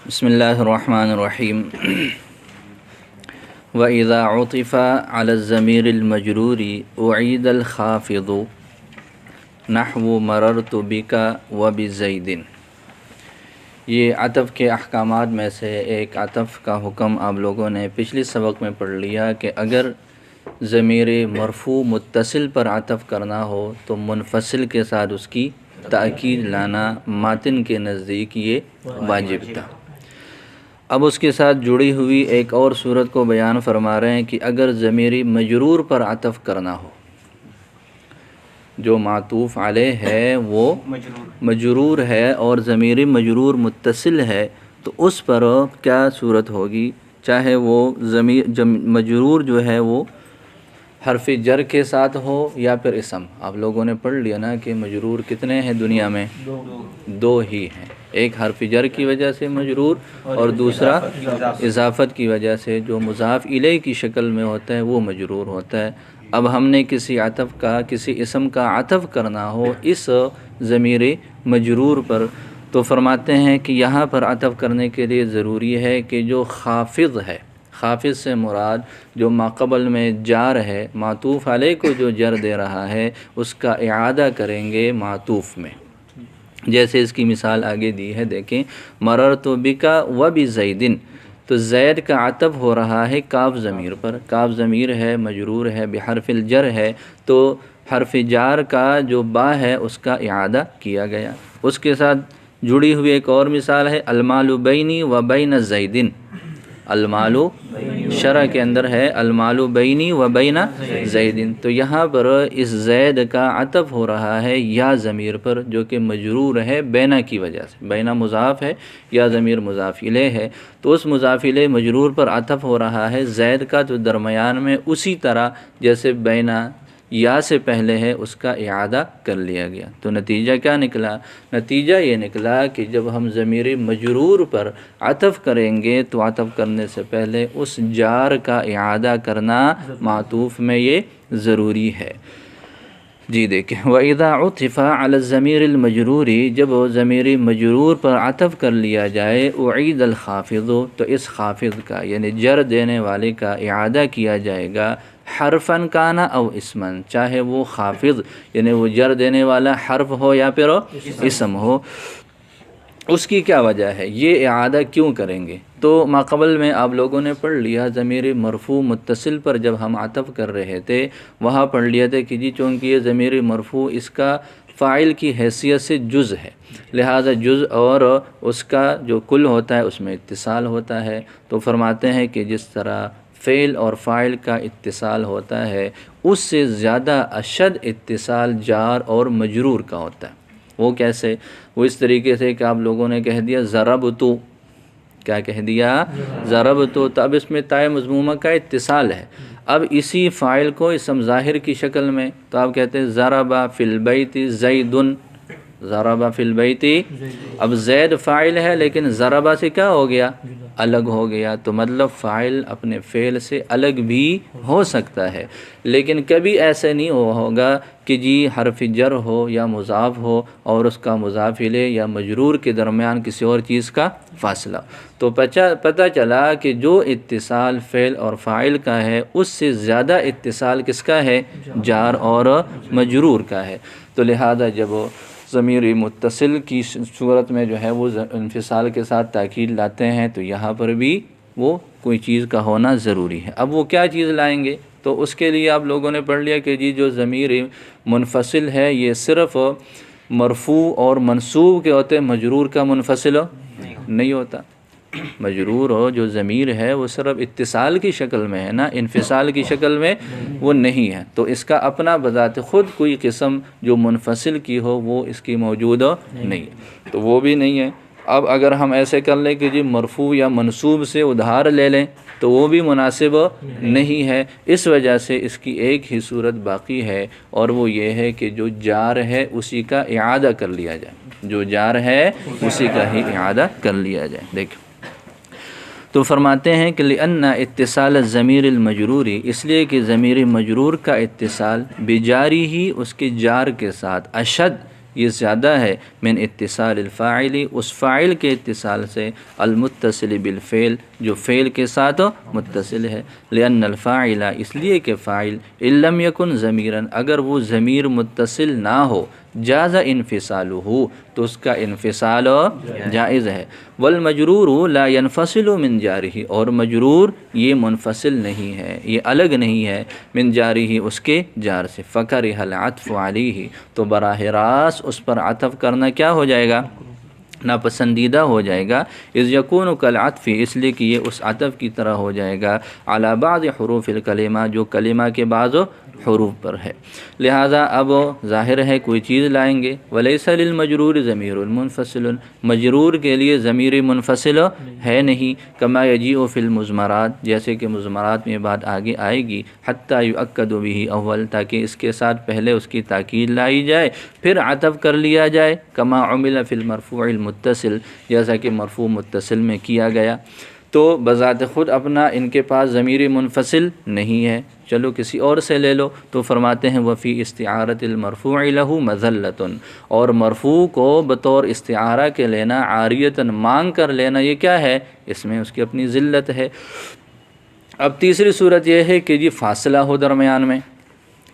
بسم اللہ الرحمن الرحیم وَإِذَا عُطِفَ عَلَى الضَّمِيرِ الْمَجْرُورِ أُعِيدَ الْخَافِضُ نحو مررت بِكَ وَبِزَيْدٍ۔ یہ عطف کے احکامات میں سے ایک عطف کا حکم آپ لوگوں نے پچھلی سبق میں پڑھ لیا کہ اگر ضمیر مرفوع متصل پر عطف کرنا ہو تو منفصل کے ساتھ اس کی تأکید لانا ماتن کے نزدیک یہ واجب تھا۔ اب اس کے ساتھ جڑی ہوئی ایک اور صورت کو بیان فرما رہے ہیں کہ اگر ضمیر مجرور پر عطف کرنا ہو، جو معطوف علیہ ہے وہ مجرور ہے اور ضمیر مجرور متصل ہے، تو اس پر کیا صورت ہوگی؟ چاہے وہ ضمیر مجرور جو ہے وہ حرف جر کے ساتھ ہو یا پھر اسم۔ آپ لوگوں نے پڑھ لیا نا کہ مجرور کتنے ہیں دنیا میں؟ دو ہی ہیں، ایک حرف جر کی وجہ سے مجرور اور دوسرا اضافت کی وجہ سے جو مضاف الیہ کی شکل میں ہوتا ہے وہ مجرور ہوتا ہے۔ اب ہم نے کسی عطف کا، کسی اسم کا عطف کرنا ہو اس ضمیر مجرور پر، تو فرماتے ہیں کہ یہاں پر عطف کرنے کے لیے ضروری ہے کہ جو خافض ہے، خافض سے مراد جو ماقبل میں جار ہے، معطوف علیہ کو جو جر دے رہا ہے اس کا اعادہ کریں گے معطوف میں۔ جیسے اس کی مثال آگے دی ہے، دیکھیں، مررت بک وبزید، تو زید کا عطف ہو رہا ہے کاف ضمیر پر، کاف ضمیر ہے، مجرور ہے، بحرف الجر ہے، تو حرف جار کا جو با ہے اس کا اعادہ کیا گیا۔ اس کے ساتھ جڑی ہوئی ایک اور مثال ہے المال بینی و بین زید، المال شرح کے اندر ہے المال بینی و بین زید، تو یہاں پر اس زید کا عطف ہو رہا ہے یا ضمیر پر جو کہ مجرور ہے بینا کی وجہ سے، بینا مضاف ہے یا ضمیر مضاف الیہ ہے، تو اس مضاف الیہ مجرور پر عطف ہو رہا ہے زید کا، تو درمیان میں اسی طرح جیسے بینا یا سے پہلے ہے اس کا اعادہ کر لیا گیا۔ تو نتیجہ کیا نکلا؟ نتیجہ یہ نکلا کہ جب ہم ضمیر مجرور پر عطف کریں گے تو عطف کرنے سے پہلے اس جار کا اعادہ کرنا معطوف میں یہ ضروری ہے۔ جی دیکھیں، وَإِذَا عُطِفَ عَلَى الضَّمِيرِ الْمَجْرُورِ، جب ضمیر مجرور پر عطف کر لیا جائے اُعِيدَ الْخَافِضُ، تو اس خافض کا یعنی جر دینے والے کا اعادہ کیا جائے گا، حرفاً کانا او اسمن، چاہے وہ خافض یعنی وہ جر دینے والا حرف ہو یا پھر اسم ہو۔ اس کی کیا وجہ ہے؟ یہ اعادہ کیوں کریں گے؟ تو ماقبل میں آپ لوگوں نے پڑھ لیا ضمیر مرفوع متصل پر جب ہم عطف کر رہے تھے وہاں پڑھ لیا تھا کہ جی چونکہ یہ ضمیر مرفوع اس کا فاعل کی حیثیت سے جز ہے، لہذا جز اور اس کا جو کل ہوتا ہے اس میں اتصال ہوتا ہے، تو فرماتے ہیں کہ جس طرح فعل اور فاعل کا اتصال ہوتا ہے اس سے زیادہ اشد اتصال جار اور مجرور کا ہوتا ہے۔ وہ کیسے؟ وہ اس طریقے سے کہ آپ لوگوں نے کہہ دیا ضربتو، کیا کہہ دیا؟ ضربتو، تو اب اس میں تائے مضمومہ کا اتصال ہے، اب اسی فاعل کو اسم ظاہر کی شکل میں تو آپ کہتے ہیں ضرب فی البیت زید، ضرب فی البیت، اب زید فاعل ہے لیکن ضربہ سے کیا ہو گیا؟ الگ ہو گیا، تو مطلب فاعل اپنے فعل سے الگ بھی ہو سکتا ہے، لیکن کبھی ایسا نہیں ہوگا کہ جی حرف جر ہو یا مضاف ہو اور اس کا مضاف الیہ یا مجرور کے درمیان کسی اور چیز کا فاصلہ، تو پتہ چلا کہ جو اتصال فعل اور فاعل کا ہے اس سے زیادہ اتصال کس کا ہے؟ جار اور مجرور کا ہے۔ تو لہذا جب ضمیر متصل کی صورت میں جو ہے وہ انفصال کے ساتھ تاکید لاتے ہیں تو یہاں پر بھی وہ کوئی چیز کا ہونا ضروری ہے۔ اب وہ کیا چیز لائیں گے؟ تو اس کے لیے آپ لوگوں نے پڑھ لیا کہ جی جو ضمیر منفصل ہے یہ صرف مرفوع اور منصوب کے ہوتے، مجرور کا منفصل نہیں ہوتا۔ مجرور ہو جو ضمیر ہے وہ صرف اتصال کی شکل میں ہے نا، انفصال کی شکل میں وہ نہیں ہے، تو اس کا اپنا بذات خود کوئی قسم جو منفصل کی ہو وہ اس کی موجود نہیں ہے، تو وہ بھی نہیں ہے۔ اب اگر ہم ایسے کر لیں کہ جی مرفوع یا منصوب سے ادھار لے لیں تو وہ بھی مناسب نہیں ہے، اس وجہ سے اس کی ایک ہی صورت باقی ہے اور وہ یہ ہے کہ جو جار ہے اسی کا اعادہ کر لیا جائے، جو جار ہے اسی کا ہی اعادہ کر لیا جائے۔ دیکھیں تو فرماتے ہیں کہ لأن اتصال الضمیر المجروری، اس لیے کہ ضمیر مجرور کا اتصال بجاری ہی اس کے جار کے ساتھ اشد یہ زیادہ ہے من اتصال الفاعل، اس فاعل کے اتصال سے، المتصل بالفعل، جو فعل کے ساتھ متصل ہے، لأن الفاعل، اس لیے کہ فاعل ان لم یکن ضمیرا، اگر وہ ضمیر متصل نہ ہو، جاز انفصالہ، تو اس کا انفصال جائز ہے، والمجرور لا ينفصل من جارہ، اور مجرور یہ منفصل نہیں ہے، یہ الگ نہیں ہے من جارہ، اس کے جار سے، فکرہ العطف علیہ، تو براہ راست اس پر عطف کرنا کیا ہو جائے گا؟ ناپسندیدہ ہو جائے گا، اذ یکون کالعطف، اس لیے کہ یہ اس عطف کی طرح ہو جائے گا، علی بعض حروف الکلمہ، جو کلمہ کے بعض حروف پر ہے، لہذا اب ظاہر ہے کوئی چیز لائیں گے، ولیس للمجرور ضمیر منفصل، مجرور کے لیے ضمیر منفصل ہے نہیں، کما یجیء فی المضمرات، جیسے کہ مضمرات میں بات آگے آئے گی، حتی یؤکد بہ اول، تاکہ اس کے ساتھ پہلے اس کی تاکید لائی جائے پھر عطف کر لیا جائے، کما عمل فی المرفوع المتصل، جیسا کہ مرفوع متصل میں کیا گیا، تو بذات خود اپنا ان کے پاس ضمیر منفصل نہیں ہے، چلو کسی اور سے لے لو، تو فرماتے ہیں وفی استعارۃ المرفوع لہ مذلۃ، اور مرفوع کو بطور استعارہ کے لینا، عاریۃً مانگ کر لینا، یہ کیا ہے؟ اس میں اس کی اپنی ذلت ہے۔ اب تیسری صورت یہ ہے کہ جی فاصلہ ہو درمیان میں،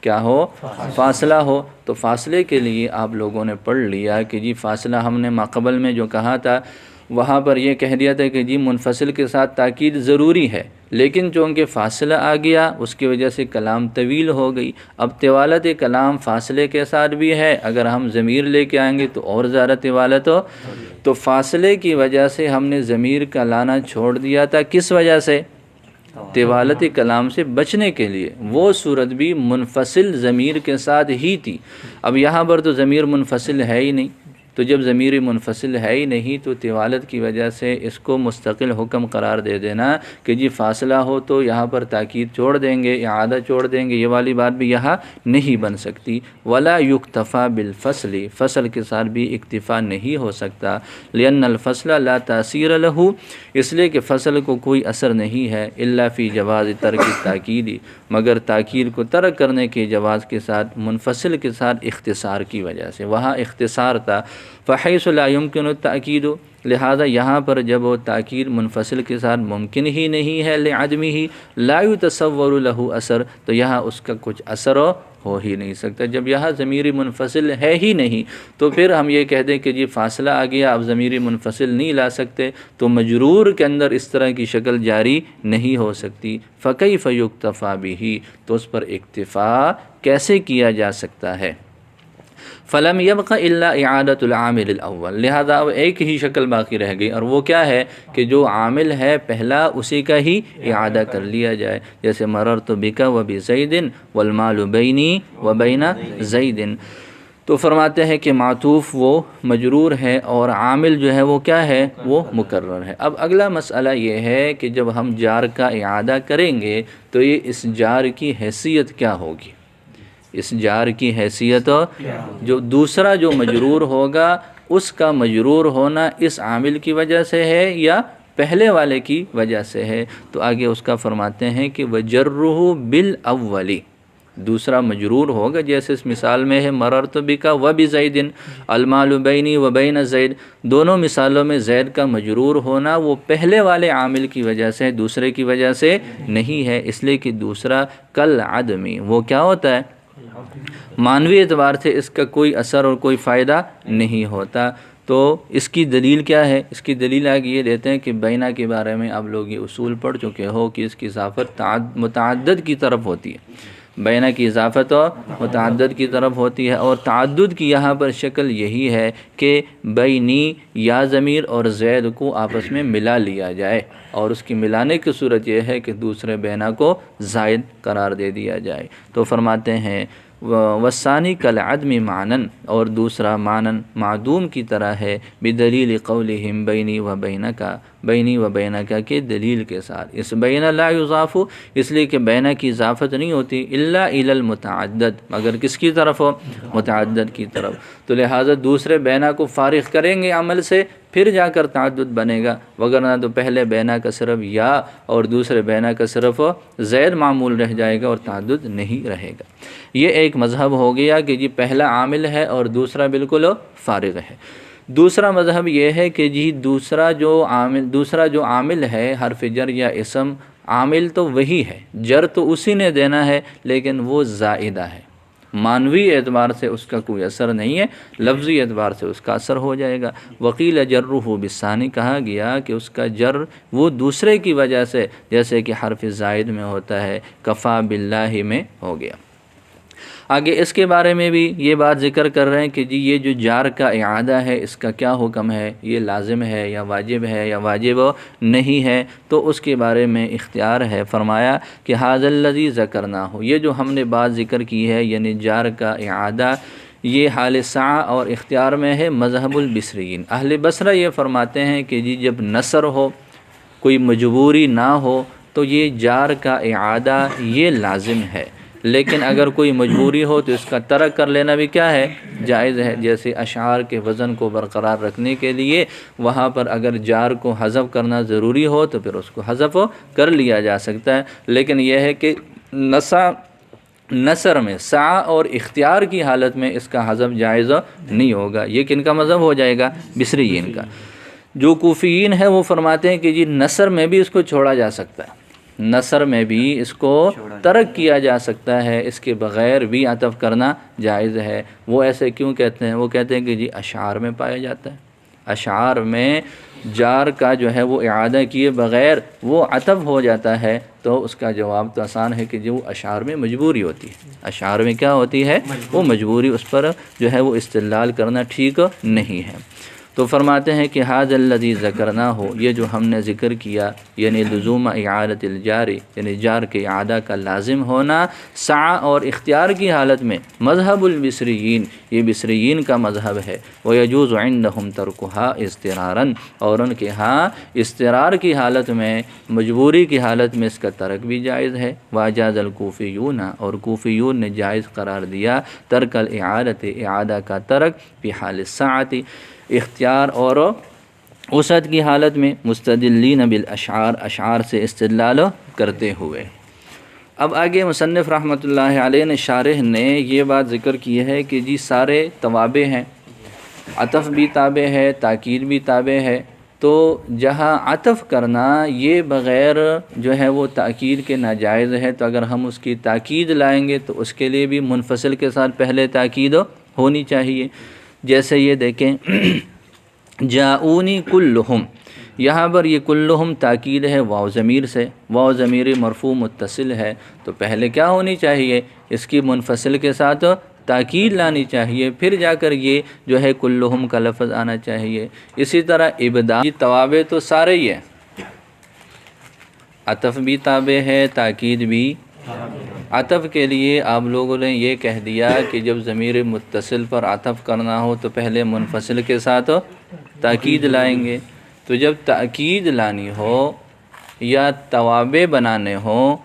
کیا ہو؟ فاصلہ ہو، تو فاصلے کے لیے آپ لوگوں نے پڑھ لیا کہ جی فاصلہ ہم نے ماقبل میں جو کہا تھا وہاں پر یہ کہہ دیا تھا کہ جی منفصل کے ساتھ تاکید ضروری ہے، لیکن چونکہ فاصلہ آ گیا اس کی وجہ سے کلام طویل ہو گئی، اب طوالت کلام فاصلے کے ساتھ بھی ہے، اگر ہم ضمیر لے کے آئیں گے تو اور زیادہ طوالت ہو، تو فاصلے کی وجہ سے ہم نے ضمیر کا لانا چھوڑ دیا تھا، کس وجہ سے؟ طوالت کلام سے بچنے کے لیے، وہ صورت بھی منفصل ضمیر کے ساتھ ہی تھی، اب یہاں پر تو ضمیر منفصل ہے ہی نہیں، تو جب ضمیر منفصل ہے ہی نہیں تو طوالت کی وجہ سے اس کو مستقل حکم قرار دے دینا کہ جی فاصلہ ہو تو یہاں پر تاکید چھوڑ دیں گے، اعادہ چھوڑ دیں گے، یہ والی بات بھی یہاں نہیں بن سکتی، ولا یکتفا بالفصل، فصل کے ساتھ بھی اکتفا نہیں ہو سکتا، لأن الفصل لا تاثیر لہ، اس لیے کہ فصل کو کوئی اثر نہیں ہے، الا فی جواز ترک التاکید، مگر تاکید کو ترک کرنے کے جواز کے ساتھ، منفصل کے ساتھ اختصار کی وجہ سے، وہاں اختصار تھا، فحیث لا یمکن التاکید، لہذا یہاں پر جب وہ تاکید منفصل کے ساتھ ممکن ہی نہیں ہے، لعدمہ لا یتصور لہ اثر، تو یہاں اس کا کچھ اثر ہو ہی نہیں سکتا، جب یہاں ضمیر منفصل ہے ہی نہیں تو پھر ہم یہ کہہ دیں کہ جی فاصلہ آ گیا اب ضمیر منفصل نہیں لا سکتے، تو مجرور کے اندر اس طرح کی شکل جاری نہیں ہو سکتی، فکیف یکتفی بہ، تو اس پر اکتفا کیسے کیا جا سکتا ہے؟ فلم یبق الا اعادۃ العامل الاول، لہذا اب ایک ہی شکل باقی رہ گئی، اور وہ کیا ہے کہ جو عامل ہے پہلا اسی کا ہی اعادہ کر لیا جائے، جیسے مررت بک وبزید والمال بینی وبین زید، تو فرماتے ہیں کہ معطوف وہ مجرور ہے اور عامل جو ہے وہ کیا ہے؟ وہ مکرر ہے۔ اب اگلا مسئلہ یہ ہے کہ جب ہم جار کا اعادہ کریں گے تو یہ اس جار کی حیثیت کیا ہوگی؟ اس جار کی حیثیت جو دوسرا جو مجرور ہوگا اس کا مجرور ہونا اس عامل کی وجہ سے ہے یا پہلے والے کی وجہ سے ہے؟ تو آگے اس کا فرماتے ہیں کہ وجرہ بالاول، دوسرا مجرور ہوگا، جیسے اس مثال میں ہے مررت بک وبزید، المال بینی وبین زید، دونوں مثالوں میں زید کا مجرور ہونا وہ پہلے والے عامل کی وجہ سے، دوسرے کی وجہ سے نہیں ہے، اس لیے کہ دوسرا کالعدمی، وہ کیا ہوتا ہے؟ معنوی اعتبار سے اس کا کوئی اثر اور کوئی فائدہ نہیں ہوتا۔ تو اس کی دلیل کیا ہے؟ اس کی دلیل آگے یہ دیتے ہیں کہ بینہ کے بارے میں آپ لوگ یہ اصول پڑھ چکے ہو کہ اس کی اضافت متعدد کی طرف ہوتی ہے، بینہ کی اضافت متعدد کی طرف ہوتی ہے، اور تعدد کی یہاں پر شکل یہی ہے کہ بینی یا ضمیر اور زید کو آپس میں ملا لیا جائے، اور اس کی ملانے کی صورت یہ ہے کہ دوسرے بینہ کو زائد قرار دے دیا جائے۔ تو فرماتے ہیں والثانی کالعدم معنن، اور دوسرا معنن معدوم کی طرح ہے، بدلیل قولہم بینی و بینکا، بینی و بینکا کے دلیل کے ساتھ، اس بینہ لا یضاف، اس لیے کہ بینہ کی اضافت نہیں ہوتی الا الی المتعدد، مگر کس کی طرف ہو؟ متعدد کی طرف، تو لہٰذا دوسرے بینہ کو فارغ کریں گے عمل سے، پھر جا کر تعدد بنے گا، وگرنہ تو پہلے بینا کا صرف یا اور دوسرے بینا کا صرف زید معمول رہ جائے گا اور تعدد نہیں رہے گا۔ یہ ایک مذہب ہو گیا کہ جی پہلا عامل ہے اور دوسرا بالکل فارغ ہے۔ دوسرا مذہب یہ ہے کہ جی دوسرا جو عامل ہے حرف جر یا اسم، عامل تو وہی ہے، جر تو اسی نے دینا ہے، لیکن وہ زائدہ ہے، معنوی اعتبار سے اس کا کوئی اثر نہیں ہے، لفظی اعتبار سے اس کا اثر ہو جائے گا۔ وقیل جرہ بالثانی، کہا گیا کہ اس کا جر وہ دوسرے کی وجہ سے، جیسے کہ حرف زائد میں ہوتا ہے، کفا باللہ میں ہو گیا۔ آگے اس کے بارے میں بھی یہ بات ذکر کر رہے ہیں کہ جی یہ جو جار کا اعادہ ہے اس کا کیا حکم ہے، یہ لازم ہے یا واجب نہیں ہے، تو اس کے بارے میں اختیار ہے۔ فرمایا کہ ھذا الذی ذکرناہ، یہ جو ہم نے بات ذکر کی ہے یعنی جار کا اعادہ، یہ حال سعہ اور اختیار میں ہے مذہب البصریین۔ اہل بصرہ یہ فرماتے ہیں کہ جی جب نثر ہو، کوئی مجبوری نہ ہو، تو یہ جار کا اعادہ یہ لازم ہے، لیکن اگر کوئی مجبوری ہو تو اس کا ترک کر لینا بھی کیا ہے، جائز ہے۔ جیسے اشعار کے وزن کو برقرار رکھنے کے لیے وہاں پر اگر جار کو حذف کرنا ضروری ہو تو پھر اس کو حذف کر لیا جا سکتا ہے، لیکن یہ ہے کہ نثر میں سعہ اور اختیار کی حالت میں اس کا حذف جائز نہیں ہوگا۔ یہ کن کا مذہب ہو جائے گا؟ بصریین کا۔ جو کوفیین ہیں وہ فرماتے ہیں کہ جی نثر میں بھی اس کو چھوڑا جا سکتا ہے، نثر میں بھی اس کو ترک کیا جا سکتا ہے، اس کے بغیر بھی عطف کرنا جائز ہے۔ وہ ایسے کیوں کہتے ہیں؟ وہ کہتے ہیں کہ جی اشعار میں پایا جاتا ہے، اشعار میں جار کا جو ہے وہ اعادہ کیے بغیر وہ عطف ہو جاتا ہے، تو اس کا جواب تو آسان ہے کہ جو اشعار میں مجبوری ہوتی ہے، اشعار میں کیا ہوتی ہے، وہ مجبوری، اس پر جو ہے وہ استدلال کرنا ٹھیک نہیں ہے۔ تو فرماتے ہیں کہ ھذا الذی ذکرناہ، یہ جو ہم نے ذکر کیا یعنی لزوم اعادۃ الجاری، یعنی جار کے اعادہ کا لازم ہونا سعہ اور اختیار کی حالت میں مذہب البصریین، یہ بصریین کا مذہب ہے۔ ویجوز عندہم ترکھا اضطرارا، اور ان کے ہاں اضطرار کی حالت میں، مجبوری کی حالت میں اس کا ترک بھی جائز ہے۔ واجاز الکوفیون، اور کوفیون نے جائز قرار دیا ترک الاعادۃ، اعادہ کا ترک فی حال السعۃ، اختیار اور وسعت کی حالت میں، مستدلین بالاشعار، اشعار سے استدلال کرتے ہوئے۔ اب آگے مصنف رحمۃ اللہ علیہ نے، شارح نے یہ بات ذکر کی ہے کہ جی سارے توابع ہیں، عطف بھی تابع ہے، تاکید بھی تابع ہے، تو جہاں عطف کرنا یہ بغیر جو ہے وہ تاکید کے ناجائز ہے، تو اگر ہم اس کی تاکید لائیں گے تو اس کے لیے بھی منفصل کے ساتھ پہلے تاکید ہونی چاہیے۔ جیسے یہ دیکھیں جاؤنی کلہم، یہاں پر یہ کلہم تاکید ہے واو ضمیر سے، واو ضمیر مرفوع متصل ہے، تو پہلے کیا ہونی چاہیے، اس کی منفصل کے ساتھ تاکید لانی چاہیے، پھر جا کر یہ جو ہے کلہم کا لفظ آنا چاہیے۔ اسی طرح ابداع، توابع تو سارے ہی ہیں، عطف بھی تابع ہے، تاکید بھی۔ عطف کے لیے آپ لوگوں نے یہ کہہ دیا کہ جب ضمیر متصل پر عطف کرنا ہو تو پہلے منفصل کے ساتھ تاکید لائیں گے، تو جب تاکید لانی ہو یا توابع بنانے ہوں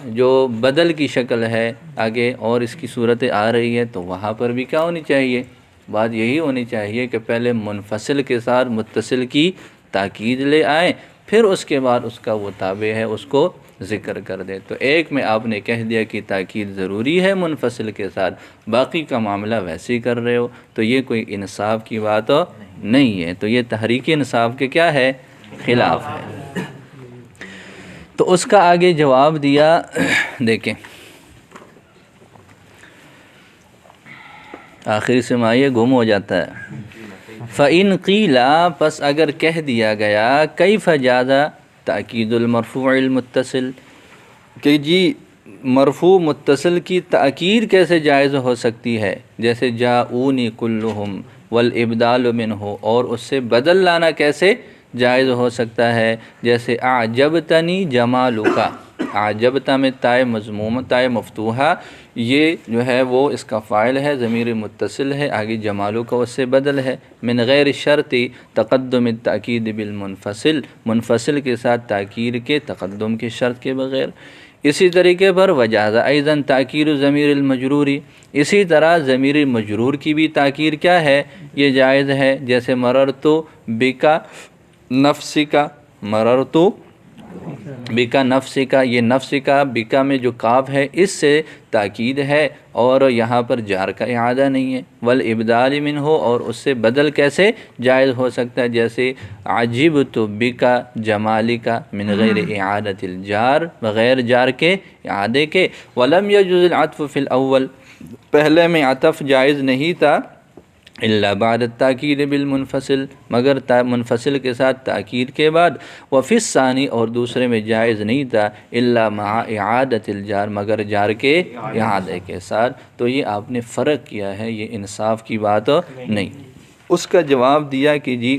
جو بدل کی شکل ہے آگے اور اس کی صورت آ رہی ہے، تو وہاں پر بھی کیا ہونی چاہیے، بات یہی ہونی چاہیے کہ پہلے منفصل کے ساتھ متصل کی تاکید لے آئیں، پھر اس کے بعد اس کا وہ تابع ہے اس کو ذکر کر دے۔ تو ایک میں آپ نے کہہ دیا کہ تاکید ضروری ہے منفصل کے ساتھ، باقی کا معاملہ ویسے ہی کر رہے ہو، تو یہ کوئی انصاف کی بات نہیں ہے، تو یہ تحریک انصاف کے کیا ہے، خلاف ہے۔ تو اس کا آگے جواب دیا، دیکھیں آخری سے مائع گم ہو جاتا ہے۔ فَإِن قِيلَ، پس اگر کہہ دیا گیا، كَيْفَ جَازَ تأکید المرفوع المتصل، کہ جی مرفوع متصل کی تأکید کیسے جائز ہو سکتی ہے، جیسے جاؤنی کلہم والابدال منہ، اور اس سے بدل لانا کیسے جائز ہو سکتا ہے، جیسے اعجبتنی جمالک، اعجبتا میں تائے مضمومہ، تائے مفتوحہ، یہ جو ہے وہ اس کا فاعل ہے، ضمیر متصل ہے، آگے جمالک اس سے بدل ہے، من غیر شرط تقدم التأکید بالمنفصل، منفصل کے ساتھ تاکید کے تقدم کے شرط کے بغیر۔ اسی طریقے پر وجاز ایضاً تاکیر ضمیر المجروری، اسی طرح ضمیر مجرور کی بھی تاکیر کیا ہے، یہ جائز ہے، جیسے مررتو بکا نفسکا، مررتو بکا نفسکا، یہ نفسکا بکا میں جو کاف ہے اس سے تاکید ہے، اور یہاں پر جار کا اعادہ نہیں ہے۔ والابدال منہ، اور اس سے بدل کیسے جائز ہو سکتا ہے، جیسے عجبت بکا جمالکا من غیر اعادت الجار، بغیر جار کے اعادے کے۔ ولم یجوز العطف فی الاول، پہلے میں عطف جائز نہیں تھا، الا بعد التاکید بالمنفصل، مگر منفصل کے ساتھ تاکید کے بعد۔ وفی الثانی، اور دوسرے میں جائز نہیں تھا، الا مع اعادت الجار، مگر جار کے اعادے کے ساتھ۔ تو یہ آپ نے فرق کیا ہے، یہ انصاف کی بات نہیں۔ اس کا جواب دیا کہ جی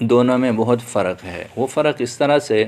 دونوں میں بہت فرق ہے۔ وہ فرق اس طرح سے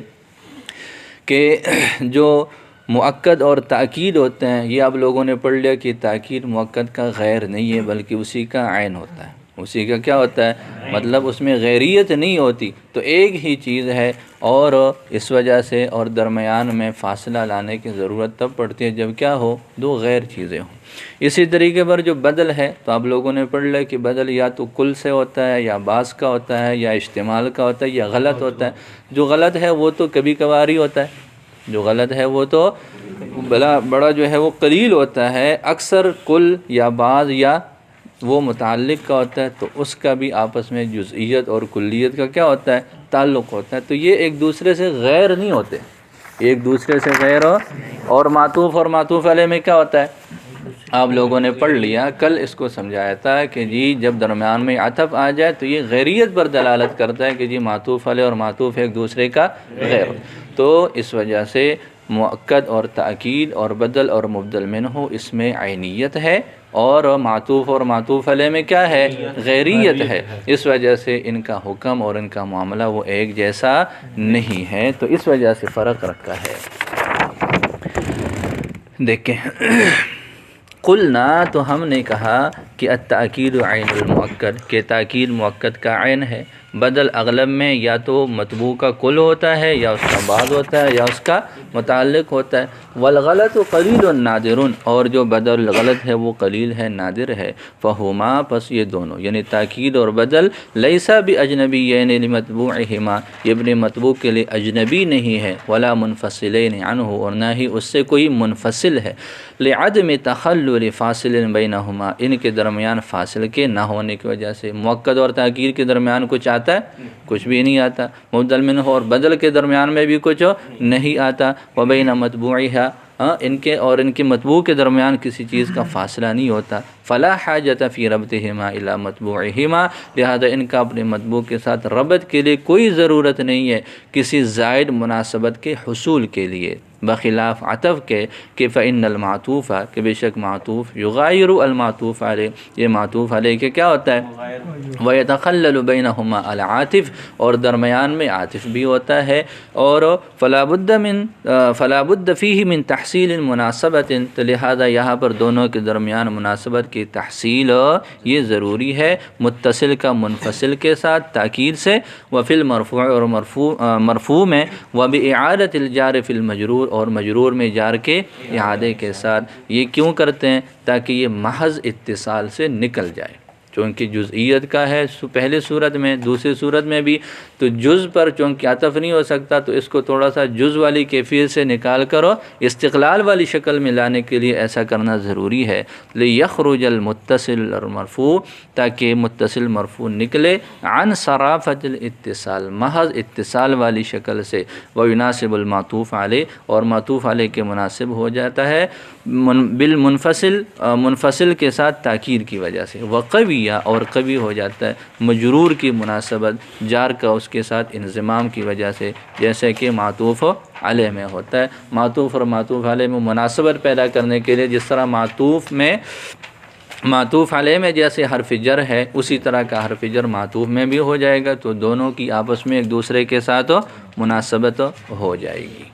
کہ جو مؤکد اور تاکید ہوتے ہیں، یہ آپ لوگوں نے پڑھ لیا کہ تاکید مؤکد کا غیر نہیں ہے بلکہ اسی کا عین ہوتا ہے، اسی کا کیا ہوتا ہے، مطلب اس میں غیریت نہیں ہوتی، تو ایک ہی چیز ہے، اور اس وجہ سے اور درمیان میں فاصلہ لانے کی ضرورت تب پڑتی ہے جب کیا ہو، دو غیر چیزیں ہوں۔ اسی طریقے پر جو بدل ہے، تو آپ لوگوں نے پڑھ لیا کہ بدل یا تو کل سے ہوتا ہے، یا بعض کا ہوتا ہے، یا اشتمال کا ہوتا ہے، یا غلط ہوتا ہے۔ جو غلط ہے وہ تو کبھی کبھار ہی ہوتا ہے، جو غلط ہے وہ تو بڑا جو ہے وہ قلیل ہوتا ہے، اکثر کل یا بعض یا وہ متعلق کا ہوتا ہے، تو اس کا بھی آپس میں جزئیت اور کلیت کا کیا ہوتا ہے، تعلق ہوتا ہے، تو یہ ایک دوسرے سے غیر نہیں ہوتے، ایک دوسرے سے غیر ہو۔ اور معطوف علیہ میں کیا ہوتا ہے، آپ لوگوں نے پڑھ لیا، کل اس کو سمجھایا تھا کہ جی جب درمیان میں عطف آ جائے تو یہ غیریت پر دلالت کرتا ہے کہ جی معطوف علیہ اور معطوف ایک دوسرے کا غیر، تو اس وجہ سے مؤکد اور تاکید اور بدل اور مبدل منہ اس میں عینیت ہے، اور معطوف اور معطوف علیہ میں کیا ہے، غیریت ہے، اس وجہ سے ان کا حکم اور ان کا معاملہ وہ ایک جیسا نہیں ہے، تو اس وجہ سے فرق رکھا ہے۔ دیکھیں قلنا، تو ہم نے کہا کہ التاکید عین المؤکد، کہ تاکید مؤکد کا عین ہے۔ بدل اغلب میں یا تو مطبوع کا کل ہوتا ہے، یا اس کا بعض ہوتا ہے، یا اس کا متعلق ہوتا ہے۔ والغلط قلیل نادر، اور جو بدل غلط ہے وہ قلیل ہے، نادر ہے۔ فہما، پس یہ دونوں یعنی تاکید اور بدل، لیسا باجنبیین لمطبوعہما، یہ اپنے مطبوع کے لیے اجنبی نہیں ہے، ولا منفصلین عنہ، اور نہ ہی اس سے کوئی منفصل ہے، لعدم تخلل فاصل بینہما، ان کے درمیان فاصل کے نہ ہونے کی وجہ سے۔ مؤکد اور تاکید کے درمیان کچھ آتا ہے، کچھ بھی نہیں آتا۔ مبدل منہ اور بدل کے درمیان میں بھی کچھ نہیں آتا۔ وبین مطبوعہا، ان کے اور ان کے مطبوع کے درمیان کسی چیز کا فاصلہ نہیں ہوتا۔ فلا حاجت فی ربطہما الی مطبوعہما، لہذا ان کا اپنے مطبوع کے ساتھ ربط کے لیے کوئی ضرورت نہیں ہے کسی زائد مناسبت کے حصول کے لیے، بخلاف عطف کے کہ فإن المعطوف، کہ بے شک معطوف یغایر المعطوف علیہ، یہ معطوف علیہ کے کیا ہوتا ہے، ویتخلل بینہما العاطف، اور درمیان میں عاطف بھی ہوتا ہے، اور فلا بد فیہ من تحصیل مناسبت، تو لہذا یہاں پر دونوں کے درمیان مناسبت کی تحصیل یہ ضروری ہے، متصل کا منفصل کے ساتھ تاکید سے، وفی المرفوع، اور مرفوع میں، وبإعادة الجار فی المجرور، اور مجرور میں جار کے اعادے کے ساتھ۔ یہ کیوں کرتے ہیں، تاکہ یہ محض اتصال سے نکل جائے، چونکہ جزئیت کا ہے پہلے صورت میں، دوسری صورت میں بھی، تو جز پر چونکہ عطف نہیں ہو سکتا، تو اس کو تھوڑا سا جز والی کیفیت سے نکال کرو استقلال والی شکل میں لانے کے لیے ایسا کرنا ضروری ہے۔ لیخرج المتصل المرفوع، تاکہ متصل مرفوع نکلے، عن صرافت الاتصال، محض اتصال والی شکل سے، ویناسب المعطوف علیہ، اور معطوف علیہ کے مناسب ہو جاتا ہے بالمنفصل، منفصل کے ساتھ تاکید کی وجہ سے، وقویہ، اور قوی ہو جاتا ہے مجرور کی مناسبت جار کا اس کے ساتھ انضمام کی وجہ سے، جیسے کہ معطوف علیہ میں ہوتا ہے۔ معطوف اور معطوف علیہ میں مناسبت پیدا کرنے کے لیے، جس طرح معطوف علیہ میں جیسے حرف جر ہے، اسی طرح کا حرف جر معطوف میں بھی ہو جائے گا، تو دونوں کی آپس میں ایک دوسرے کے ساتھ مناسبت ہو جائے گی۔